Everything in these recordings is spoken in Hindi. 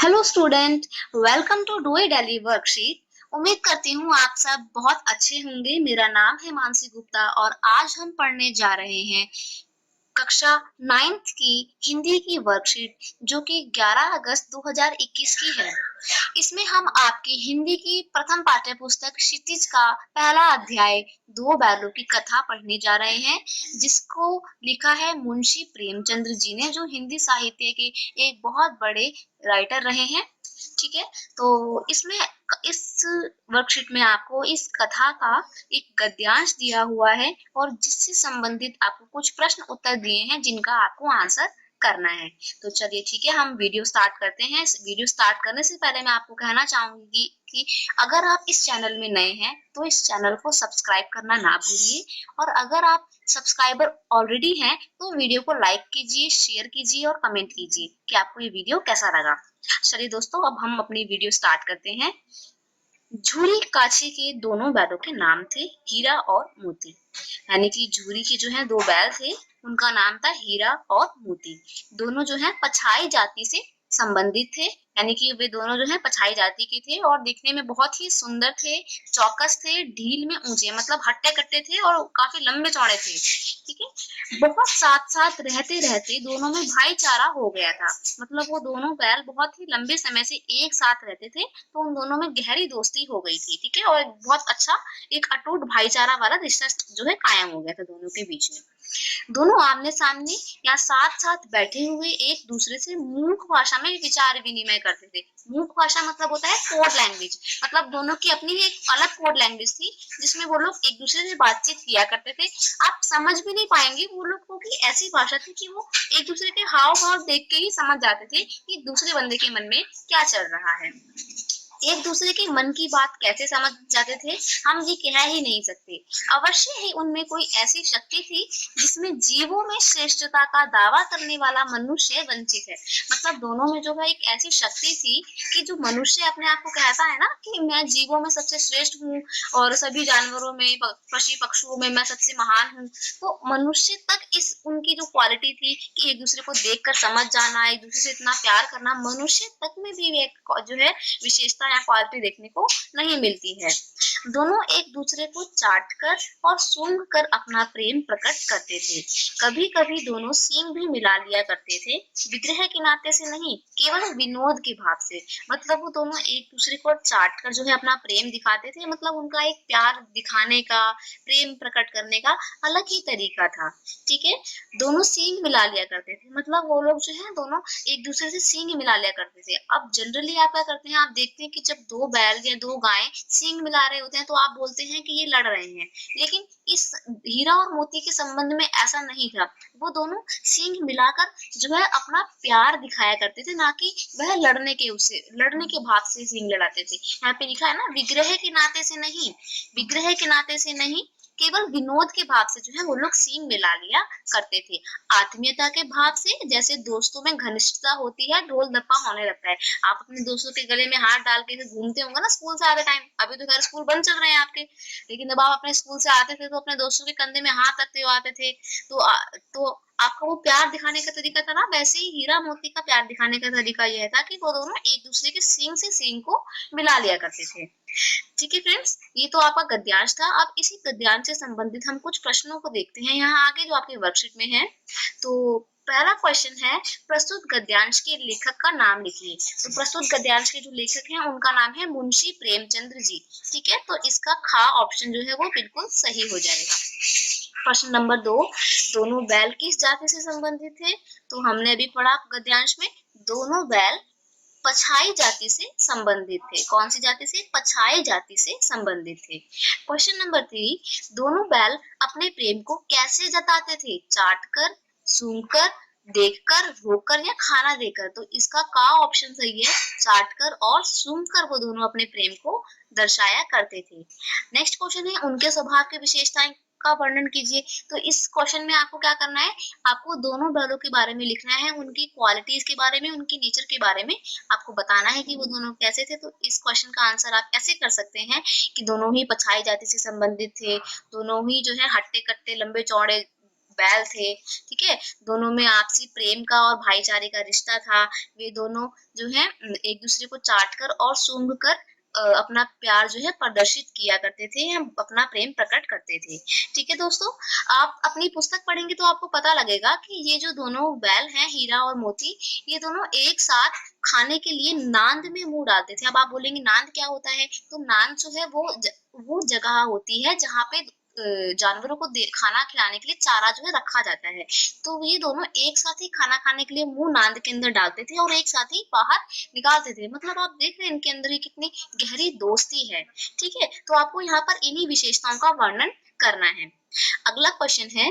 Hello student, welcome to do a daily worksheet. उम्मीद करती हूँ आप सब बहुत अच्छे होंगे। मेरा नाम है मानसी गुप्ता और आज हम पढ़ने जा रहे हैं कक्षा 9th की हिंदी की वर्कशीट जो कि 11 अगस्त 2021 की है। इसमें हम आपकी हिंदी की प्रथम पाठ्य पुस्तक क्षितिज का पहला अध्याय दो बैलों की कथा पढ़ने जा रहे हैं, जिसको लिखा है मुंशी प्रेमचंद्र जी ने, जो हिंदी साहित्य के एक बहुत बड़े राइटर रहे हैं। ठीक है, तो इसमें इस वर्कशीट में आपको इस कथा का एक गद्यांश दिया हुआ है और जिससे संबंधित आपको कुछ प्रश्न उत्तर दिए हैं जिनका आपको आंसर करना है। तो चलिए ठीक है, हम वीडियो स्टार्ट करते हैं। इस वीडियो स्टार्ट करने से पहले मैं आपको कहना चाहूंगी कि अगर आप इस चैनल में नए हैं तो इस चैनल को सब्सक्राइब करना ना भूलिए, और अगर आप सब्सक्राइबर ऑलरेडी हैं तो वीडियो को लाइक कीजिए, शेयर कीजिए और कमेंट कीजिए कि आपको ये वीडियो कैसा लगा। चलिए दोस्तों, अब हम अपनी वीडियो स्टार्ट करते हैं। झूरी काछी के दोनों बैलों के नाम थे हीरा और मोती। यानी कि झूरी के जो है दो बैल थे, उनका नाम था हीरा और मोती। दोनों जो है पछाई जाति से संबंधित थे, यानी कि वे दोनों जो है पछाई जाति के थे और दिखने में बहुत ही सुंदर थे, चौकस थे, ढील में ऊंचे, मतलब हट्टे कट्टे थे और काफी लंबे चौड़े थे। ठीक है, बहुत साथ साथ रहते रहते दोनों में भाईचारा हो गया था। मतलब वो दोनों बैल बहुत ही लंबे समय से एक साथ रहते थे, तो उन दोनों में गहरी दोस्ती हो गई थी। ठीक है, और बहुत अच्छा एक अटूट भाईचारा वाला रिश्ता जो है कायम हो गया था दोनों के बीच में। दोनों आमने सामने या साथ साथ बैठे हुए एक दूसरे से मूक भाषा में विचार विनिमय करते थे। मूक भाषा मतलब होता है कोड लैंग्वेज, मतलब दोनों की अपनी एक अलग कोड लैंग्वेज थी जिसमें वो लोग एक दूसरे से बातचीत किया करते थे। आप समझ भी नहीं पाएंगे वो लोग को कि ऐसी भाषा थी कि वो एक दूसरे के हाव भाव देख के ही समझ जाते थे कि दूसरे बंदे के मन में क्या चल रहा है। एक दूसरे के मन की बात कैसे समझ जाते थे हम ये कह ही नहीं सकते। अवश्य ही उनमें कोई ऐसी शक्ति थी जिसमें जीवों में श्रेष्ठता का दावा करने वाला मनुष्य वंचित है। मतलब दोनों में जो है एक ऐसी शक्ति थी कि जो मनुष्य अपने आप को कहता है ना कि मैं जीवों में सबसे श्रेष्ठ हूँ और सभी जानवरों में, पशु पक्षियों में मैं सबसे महान हूँ, तो मनुष्य तक इस उनकी जो क्वालिटी थी कि एक दूसरे को देखकर समझ जाना, एक दूसरे से इतना प्यार करना, मनुष्य तक में भी एक जो है विशेषता या क्वालिटी देखने को नहीं मिलती है। दोनों एक दूसरे को चाट कर और सूंघ कर अपना प्रेम प्रकट करते थे। कभी कभी दोनों सींग भी मिला लिया करते थे, विग्रह के नाते से नहीं, केवल विनोद के भाव से। मतलब वो दोनों एक दूसरे को चाट कर जो है अपना प्रेम दिखाते थे, मतलब उनका एक प्यार दिखाने का, प्रेम प्रकट करने का अलग ही तरीका था। ठीक है, दोनों सींग मिला लिया करते थे, मतलब वो लोग जो है दोनों एक दूसरे से सींग मिला लिया करते थे। अब जनरली आप क्या करते हैं, आप देखते हैं कि जब दो बैल या दो गायें सींग मिला रहे होते हैं तो आप बोलते हैं कि ये लड़ रहे हैं, लेकिन इस हीरा और मोती के संबंध में ऐसा नहीं था। वो दोनों सींग मिलाकर जो है अपना प्यार दिखाया करते थे, ना कि वह लड़ने के भाव से सींग लड़ाते थे। यहाँ पे लिखा है ना, विग्रह के नाते से नहीं, विग्रह के नाते से नहीं, केवल विनोद के भाव से जो है वो लोग सींग मिला लिया करते थे। आत्मीयता के भाव से, जैसे दोस्तों में घनिष्ठता होती है, ढोल धप्पा होने लगता है। आप अपने दोस्तों के गले में हाथ डाल के घूमते होंगे ना स्कूल से आते टाइम। अभी तो खैर स्कूल बंद चल रहे हैं आपके, लेकिन जब आप अपने स्कूल से आते थे तो अपने दोस्तों के कंधे में हाथ रखते हुए आते थे। तो आपका वो प्यार दिखाने का तरीका था ना, वैसे ही हीरा मोती का प्यार दिखाने का तरीका यह था कि वो दोनों एक दूसरे के सींग से सींग को मिला लिया करते थे। ठीक है फ्रेंड्स, ये तो आपका गद्यांश था। अब इसी गद्यांश से संबंधित हम कुछ प्रश्नों को देखते हैं यहाँ आगे जो आपके वर्कशीट में है। तो पहला क्वेश्चन है, प्रस्तुत गद्यांश के लेखक का नाम लिखिए। तो प्रस्तुत गद्यांश के जो लेखक हैं उनका नाम है मुंशी प्रेमचंद्र जी। ठीक है, तो इसका खा ऑप्शन जो है वो बिल्कुल सही हो जाएगा। प्रश्न नंबर 2, दोनों बैल किस जाति से संबंधित थे? तो हमने अभी पढ़ा गद्यांश में, दोनों बैल पछाई जाति से संबंधित थे। कौन सी जाति से? पछाई जाति से संबंधित थे। क्वेश्चन नंबर 3, दोनों बैल अपने प्रेम को कैसे जताते थे? चाट कर, सूंघ कर, देख कर, रोक कर या खाना देकर? तो इसका का ऑप्शन सही है? चाट कर और सूंघ कर वो दोनों अपने प्रेम को दर्शाया करते थे। नेक्स्ट क्वेश्चन है, उनके स्वभाव की विशेषताएं का वर्णन कीजिए। तो इस क्वेश्चन में आपको क्या करना है, आपको दोनों बैलों के बारे में लिखना है, उनकी क्वालिटीज के बारे में, उनकी नेचर के बारे में आपको बताना है कि वो दोनों कैसे थे। तो इस क्वेश्चन का आंसर आप कैसे कर सकते हैं कि दोनों ही पछाई जाति से संबंधित थे, दोनों ही जो है हट्टे कट्टे लंबे चौड़े बैल थे, ठीक है? दोनों में आपसी प्रेम का और भाईचारे का रिश्ता था। वे दोनों जो है एक दूसरे को चाट कर और सूंघ कर अपना प्यार जो है प्रदर्शित किया करते थे या अपना प्रेम प्रकट करते थे। ठीक है दोस्तों, आप अपनी पुस्तक पढ़ेंगे तो आपको पता लगेगा कि ये जो दोनों बैल हैं, हीरा और मोती, ये दोनों एक साथ खाने के लिए नांद में मुंह डालते थे। अब आप बोलेंगे नांद क्या होता है? तो नांद जो है वो जगह होती है जहाँ पे जानवरों को खाना खिलाने के लिए चारा जो है रखा जाता है। तो ये दोनों एक साथ ही खाना खाने के लिए मुंह नांद के अंदर डालते थे और एक साथ ही बाहर निकालते थे। मतलब आप देख रहे हैं इनके अंदर ही कितनी गहरी दोस्ती है। ठीक है, तो आपको यहाँ पर इन्हीं विशेषताओं का वर्णन करना है। अगला क्वेश्चन है,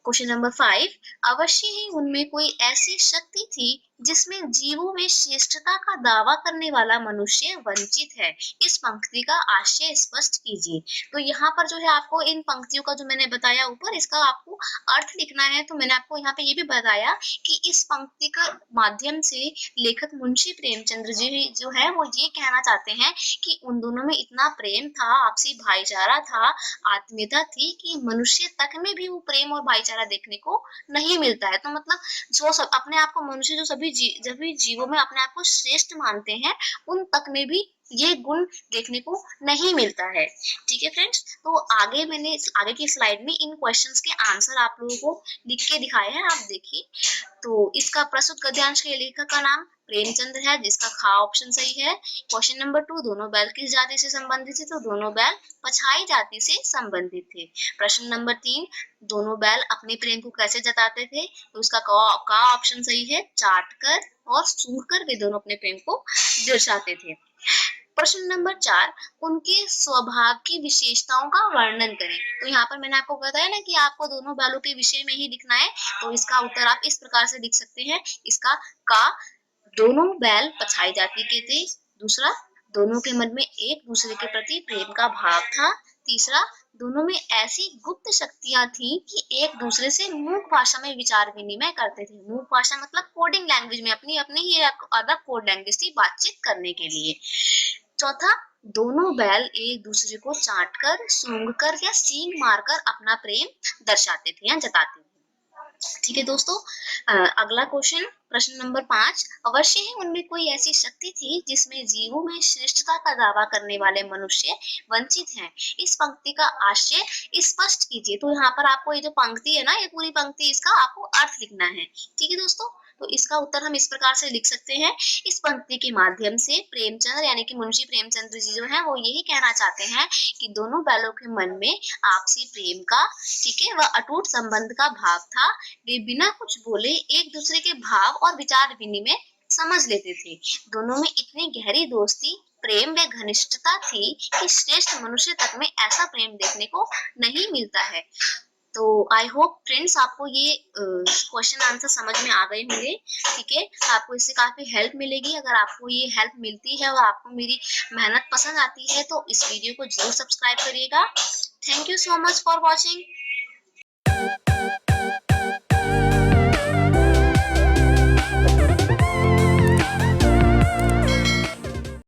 क्वेश्चन नंबर 5, अवश्य ही उनमें कोई ऐसी शक्ति थी जिसमें जीवों में श्रेष्ठता का दावा करने वाला मनुष्य वंचित है। इस पंक्ति का आशय स्पष्ट कीजिए। तो यहाँ पर जो है आपको इन पंक्तियों का जो मैंने बताया ऊपर, इसका आपको अर्थ लिखना है। तो मैंने आपको यहाँ पे ये भी बताया कि इस पंक्ति का माध्यम से लेखक मुंशी प्रेमचंद्र जी जो है वो ये कहना चाहते हैं कि उन दोनों में इतना प्रेम था, आपसी भाईचारा था, आत्मीयता थी कि मनुष्य तक में भी वो प्रेम और भाईचारा देखने को नहीं मिलता है। तो मतलब जो सब अपने आप को मनुष्य जो सभी जीवों में अपने आप को श्रेष्ठ मानते हैं, उन तक में भी ये गुण देखने को नहीं मिलता है। ठीक है फ्रेंड्स, तो मैंने आगे की स्लाइड में इन क्वेश्चंस के आंसर आप लोगों को लिख के दिखाए हैं, आप देखिए। तो इसका प्रस्तुत गद्यांश के लेखक का नाम प्रेमचंद्र है, जिसका खा ऑप्शन सही है। क्वेश्चन नंबर 2, दोनों बैल किस जाति से संबंधित थे? तो दोनों बैल पछाई जाति से संबंधित थे। प्रश्न नंबर 3, दोनों बैल अपने प्रेम को कैसे जताते थे? तो उसका का ऑप्शन सही है, चाट कर और सूंघ कर वे दोनों अपने प्रेम को दर्शाते थे। प्रश्न नंबर 4, उनके स्वभाव की विशेषताओं का वर्णन करें। तो यहाँ पर मैंने आपको बताया ना कि आपको दोनों बैलों के विषय में ही लिखना है। तो इसका उत्तर आप इस प्रकार से लिख सकते हैं। इसका का, दोनों बैल पछाई जाति के थे। दूसरा, दोनों के मन में एक दूसरे के प्रति प्रेम का भाव था। तीसरा, दोनों में ऐसी गुप्त शक्तियां थी कि एक दूसरे से मूक भाषा में विचार विनिमय करते थे। मूक भाषा मतलब कोडिंग लैंग्वेज में, अपनी अपनी ही एक अलग कोड लैंग्वेज थी बातचीत करने के लिए। चौथा, दोनों बैल एक दूसरे को चाटकर, सूंघकर या सींग मारकर अपना प्रेम दर्शाते थे या जताते थे। ठीक है दोस्तों, अगला क्वेश्चन, प्रश्न नंबर 5, अवश्य ही उनमें कोई ऐसी शक्ति थी जिसमें जीवों में श्रेष्ठता का दावा करने वाले मनुष्य वंचित हैं। इस पंक्ति का आशय स्पष्ट कीजिए। तो यहाँ पर आपको ये जो पंक्ति है ना, ये पूरी पंक्ति, इसका आपको अर्थ लिखना है। ठीक है दोस्तों, तो इसका उत्तर हम इस प्रकार से लिख सकते हैं। इस पंक्ति के माध्यम से प्रेमचंद्र यानी कि मुंशी प्रेमचंद्र जी जो है वो यही कहना चाहते हैं कि दोनों बैलों के मन में आपसी प्रेम का, ठीक है, वह अटूट संबंध का भाव था। वे बिना कुछ बोले एक दूसरे के भाव और विचार विनिमय समझ लेते थे। दोनों में इतनी गहरी दोस्ती, प्रेम व घनिष्ठता थी कि श्रेष्ठ मनुष्य तक में ऐसा प्रेम देखने को नहीं मिलता है। तो आई होप फ्रेंड्स आपको ये क्वेश्चन आंसर समझ में आ गए होंगे। ठीक है, आपको इससे काफी हेल्प मिलेगी। अगर आपको ये हेल्प मिलती है और आपको मेरी मेहनत पसंद आती है तो इस वीडियो को जरूर सब्सक्राइब करिएगा। Thank you so much for watching.